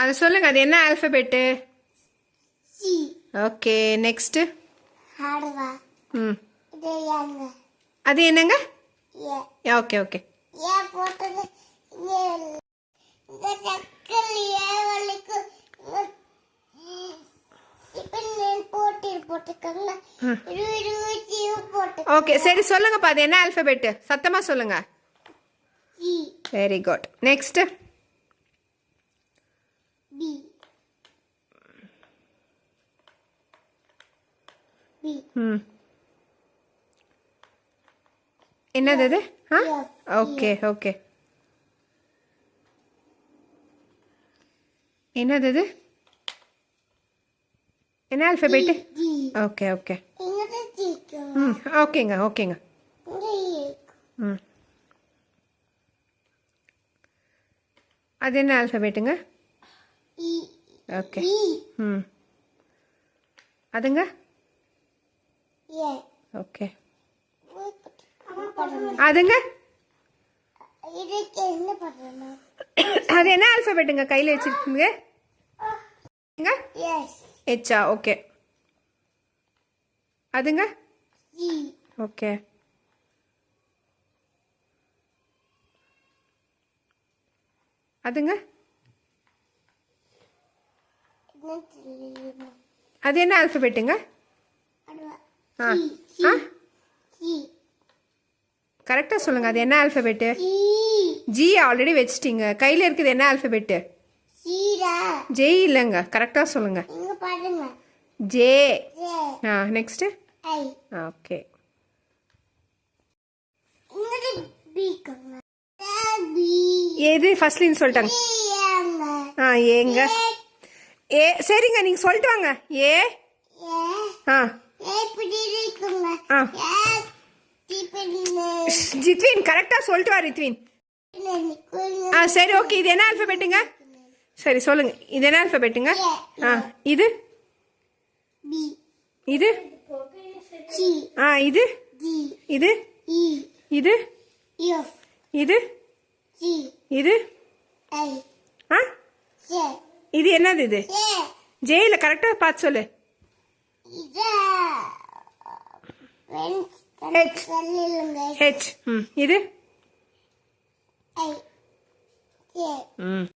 அது சொல்லுங்க, அது என்ன ஆல்பபெட்டு? சி. Okay, next. ஹார்வா. இது ஏங்க. அது என்னங்க? ஏ. Okay okay. ஏ போட்டது இந்த சக்கரை ஏ வலிக்கு இப்போ நான் போட்டுக்கங்க. போட்டு. ஓகே, சரி சொல்லுங்கப்பா, அது என்ன ஆல்பபெட்டு? சத்தமா சொல்லுங்க. C. Very good. Next. B. B. என்னது அது? Okay okay. என்னது அது? என்ன ஆல்பபெட்டு? Okay okay. ஓகேங்க ஓகேங்க. அது என்ன ஆல்பபெட்டுங்க? ஓகே. அதுங்க? ஓகே. அதுங்க? அது என்ன ஆல்பபெட்டுங்க கையில் வச்சிருக்கீங்க? ஹெச்சா? ஓகே. அதுங்க? ஓகே. அதுங்க? அது என்ன ஆல்பபெட்டுங்க? கரெக்டாக சொல்லுங்க, அது என்ன ஆல்பபெட்டு? ஜி ஆல்ரெடி வச்சிட்டீங்க. கையில் இருக்குது என்ன ஆல்பபெட்டு? ஜெய் இல்லைங்க, கரெக்டாக சொல்லுங்க. ஜே. நெக்ஸ்ட். ஓகே. எது ஃபர்ஸ்ட்லின்னு சொல்லிட்டாங்க. ஏங்க. ஏ சரிங்க, நீங்கள் சொல்லிட்டு வாங்க. ஏ. ஜித்வின் கரெக்டாக சொல்லிட்டு வா ரித்வின். சரி ஓகே. இது என்ன ஆல்பபெட்டுங்க? சரி சொல்லுங்க, இது என்ன ஆல்பபெட்டுங்க? இது இது இது இது இது இது இது இது என்னது? இது ஜெயில கரெக்டாக பார்த்து சொல்லு. ஹெச். இது